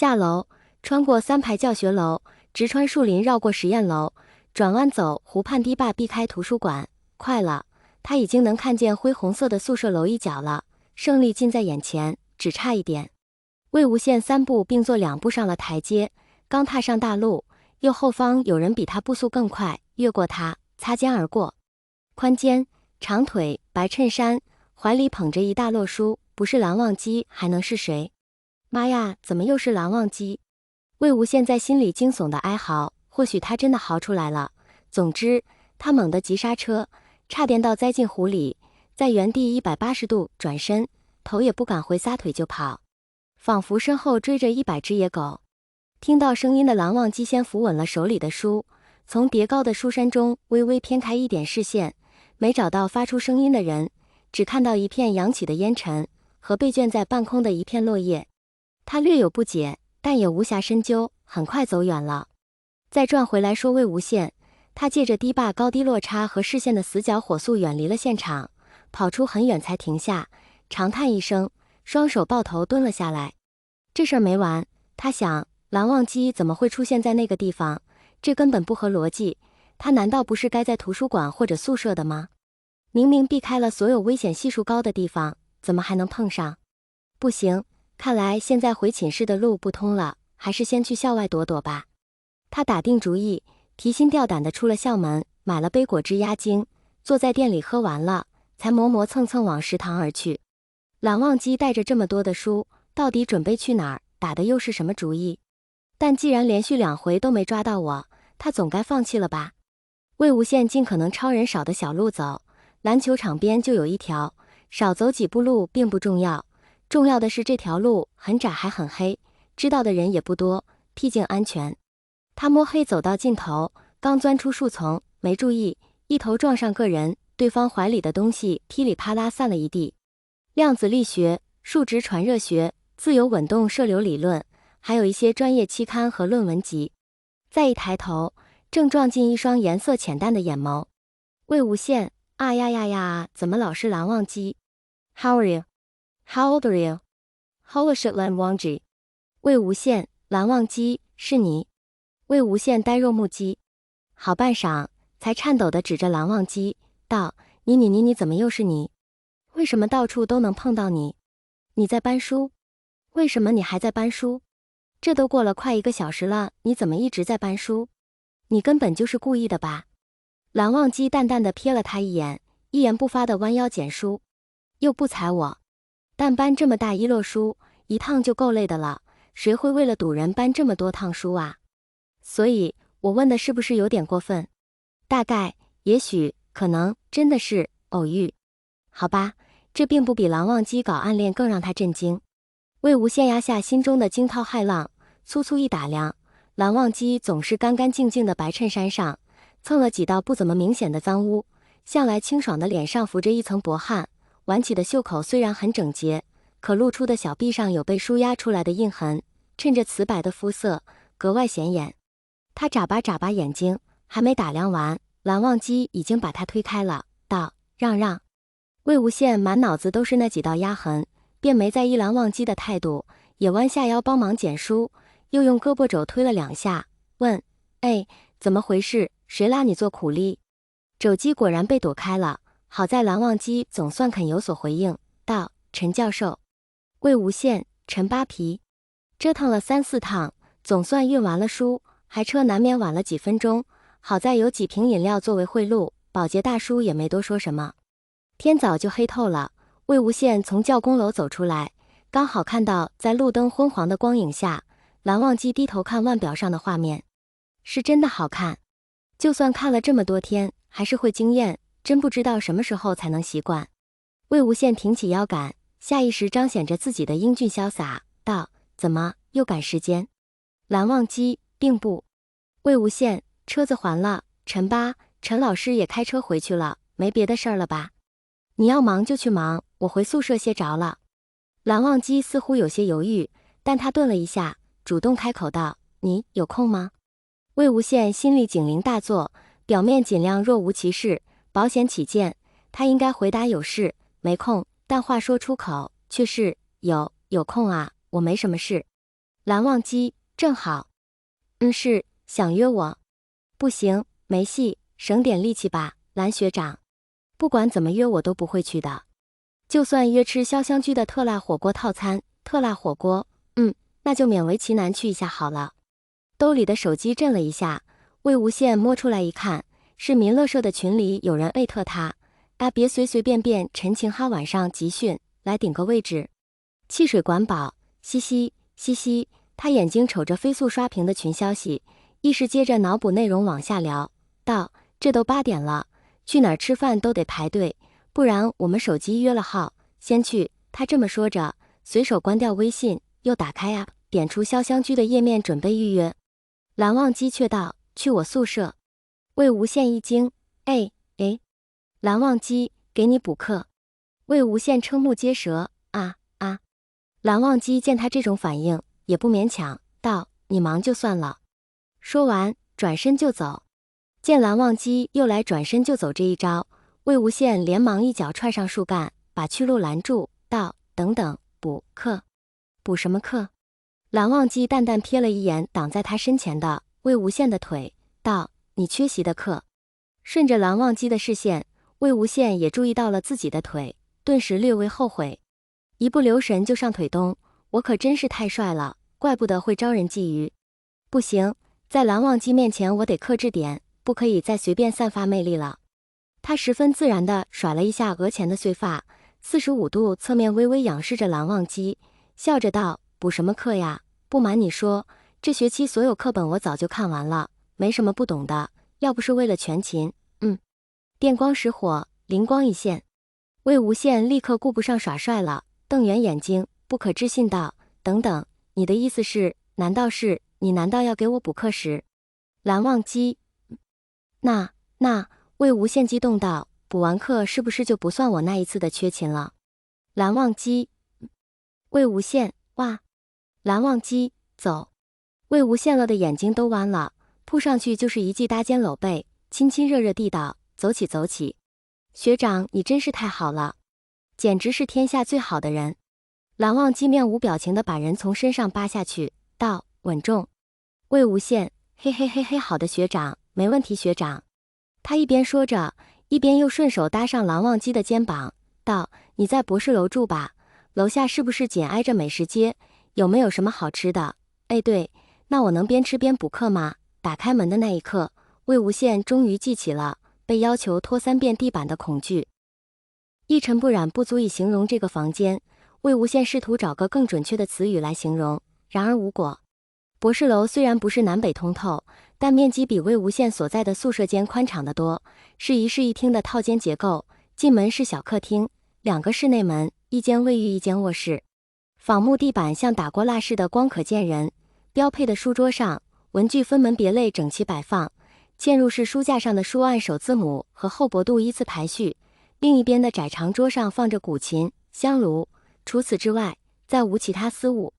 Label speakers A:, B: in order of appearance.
A: 下楼，穿过3排教学楼，直穿树林，绕过实验楼，转弯走湖畔堤坝，避开图书馆。快了，他已经能看见灰红色的宿舍楼一角了，胜利近在眼前，只差一点。魏无羡3步并作2步上了台阶，刚踏上大路，右后方有人比他步速更快，越过他，擦肩而过。宽肩，长腿，白衬衫，怀里捧着一大摞书，不是蓝忘机还能是谁？妈呀，怎么又是蓝忘机？魏无羡在心里惊悚的哀嚎，或许他真的嚎出来了。总之，他猛地急刹车，差点到栽进湖里，在原地180度转身，头也不敢回，撒腿就跑，仿佛身后追着100只野狗。听到声音的蓝忘机先扶稳了手里的书，从叠高的书山中微微偏开一点视线，没找到发出声音的人，只看到一片扬起的烟尘和被卷在半空的一片落叶。他略有不解，但也无暇深究，很快走远了。再转回来说魏无羡，他借着堤坝高低落差和视线的死角，火速远离了现场，跑出很远才停下，长叹一声，双手抱头蹲了下来。这事儿没完，他想，蓝忘机怎么会出现在那个地方？这根本不合逻辑，他难道不是该在图书馆或者宿舍的吗？明明避开了所有危险系数高的地方，怎么还能碰上？不行，看来现在回寝室的路不通了，还是先去校外躲躲吧。他打定主意，提心吊胆地出了校门，买了杯果汁压惊，坐在店里喝完了，才磨磨蹭蹭往食堂而去。蓝忘机带着这么多的书，到底准备去哪儿？打的又是什么主意？但既然连续2回都没抓到我，他总该放弃了吧。魏无羡尽可能抄人少的小路走，篮球场边就有一条，少走几步路并不重要，重要的是这条路很窄还很黑，知道的人也不多，僻静安全。他摸黑走到尽头，刚钻出树丛，没注意，一头撞上个人，对方怀里的东西噼里啪啦散了一地。量子力学、数值传热学、自由稳动射流理论，还有一些专业期刊和论文集。再一抬头，正撞进一双颜色浅淡的眼眸。魏无羡，啊呀呀呀，怎么老是蓝忘机？ How are you? How old are you? Holy shit, 蓝忘机。魏无羡，蓝忘机，是你？魏无羡呆若木鸡，好半晌，才颤抖地指着蓝忘机，道：你怎么又是你？为什么到处都能碰到你？你在搬书？为什么你还在搬书？这都过了快1个小时了，你怎么一直在搬书？你根本就是故意的吧？蓝忘机淡淡地瞥了他一眼，一言不发地弯腰捡书。又不踩我，但搬这么大一摞书，一趟就够累的了，谁会为了堵人搬这么多趟书啊？所以我问的是不是有点过分？大概，也许，可能，真的是偶遇。好吧，这并不比蓝忘机搞暗恋更让他震惊。魏无羡压下心中的惊涛骇浪，粗粗一打量，蓝忘机总是干干净净的白衬衫上蹭了几道不怎么明显的脏污，向来清爽的脸上浮着一层薄汗，挽起的袖口虽然很整洁，可露出的小臂上有被梳压出来的印痕，衬着瓷白的肤色，格外显眼。他眨巴眨巴眼睛，还没打量完，蓝忘机已经把他推开了，道：让让。魏无羡满脑子都是那几道压痕，便没在意蓝忘机的态度，也弯下腰帮忙捡书，又用胳膊肘推了2下，问：哎，怎么回事？谁拉你做苦力？肘击果然被躲开了，好在蓝忘机总算肯有所回应，道：陈教授。魏无羡，陈扒皮。折腾了3、4趟，总算运完了书，还车难免晚了几分钟，好在有几瓶饮料作为贿赂，保洁大叔也没多说什么。天早就黑透了，魏无羡从教工楼走出来，刚好看到在路灯昏黄的光影下，蓝忘机低头看腕表上的画面。是真的好看，就算看了这么多天，还是会惊艳，真不知道什么时候才能习惯。魏无羡挺起腰杆，下意识彰显着自己的英俊潇洒，道：怎么又赶时间？蓝忘机，并不。魏无羡，车子还了，陈老师也开车回去了，没别的事儿了吧？你要忙就去忙，我回宿舍歇着了。蓝忘机似乎有些犹豫，但他顿了一下，主动开口道：你有空吗？魏无羡心里警铃大作，表面尽量若无其事，保险起见，他应该回答有事，没空，但话说出口却是有空啊，我没什么事。蓝忘机，正好。是，想约我？不行，没戏，省点力气吧，蓝学长。不管怎么约我都不会去的。就算约吃潇湘居的特辣火锅套餐，特辣火锅，那就勉为其难去一下好了。兜里的手机震了一下，魏无羡摸出来一看，是民乐社的群里有人艾特他，别随随便便陈情哈晚上集训，来顶个位置。汽水管饱，嘻嘻嘻嘻，他眼睛瞅着飞速刷屏的群消息，一时接着脑补内容往下聊，道：这都8点了，去哪儿吃饭都得排队，不然我们手机约了号，先去。他这么说着，随手关掉微信，又打开啊，点出潇湘居的页面准备预约。蓝忘机却道：去我宿舍。魏无羡一惊，蓝忘机，给你补课。魏无羡瞠目结舌，啊！蓝忘机见他这种反应，也不勉强，道：你忙就算了。说完，转身就走。见蓝忘机又来转身就走这一招，魏无羡连忙一脚踹上树干，把去路拦住，道：等等，补课？补什么课？蓝忘机淡淡瞥了一眼挡在他身前的魏无羡的腿，道：你缺席的课。顺着蓝忘机的视线，魏无羡也注意到了自己的腿，顿时略微后悔，一不留神就上腿东，我可真是太帅了，怪不得会招人觊觎。不行，在蓝忘机面前我得克制点，不可以再随便散发魅力了。他十分自然地甩了一下额前的碎发，45度侧面微微仰视着蓝忘机，笑着道：补什么课呀？不瞒你说，这学期所有课本我早就看完了，没什么不懂的，要不是为了全勤。电光石火，灵光一现，魏无羡立刻顾不上耍帅了，瞪圆眼睛，不可置信道：等等，你的意思是，你难道要给我补课时？蓝忘机，那，魏无羡激动道：补完课是不是就不算我那一次的缺勤了？蓝忘机，魏无羡，哇！蓝忘机，走！魏无羡了的眼睛都弯了，扑上去就是一记搭肩搂背，亲亲热热地道：走起走起！学长你真是太好了，简直是天下最好的人。蓝忘机面无表情地把人从身上扒下去，道：稳重。魏无羡，嘿嘿嘿嘿，好的学长，没问题学长。他一边说着，一边又顺手搭上蓝忘机的肩膀，道：你在博士楼住吧？楼下是不是紧挨着美食街？有没有什么好吃的？对，那我能边吃边补课吗？打开门的那一刻，魏无羡终于记起了被要求拖3遍地板的恐惧。一尘不染不足以形容这个房间，魏无羡试图找个更准确的词语来形容，然而无果。博士楼虽然不是南北通透，但面积比魏无羡所在的宿舍间宽敞得多，是一室一厅的套间结构。进门是小客厅，2个室内门，一间卫浴一间卧室。仿木地板像打过蜡似的光可见人，标配的书桌上文具分门别类整齐摆放，嵌入式书架上的书按首字母和厚薄度依次排序，另一边的窄长桌上放着古琴、香炉，除此之外再无其他私物。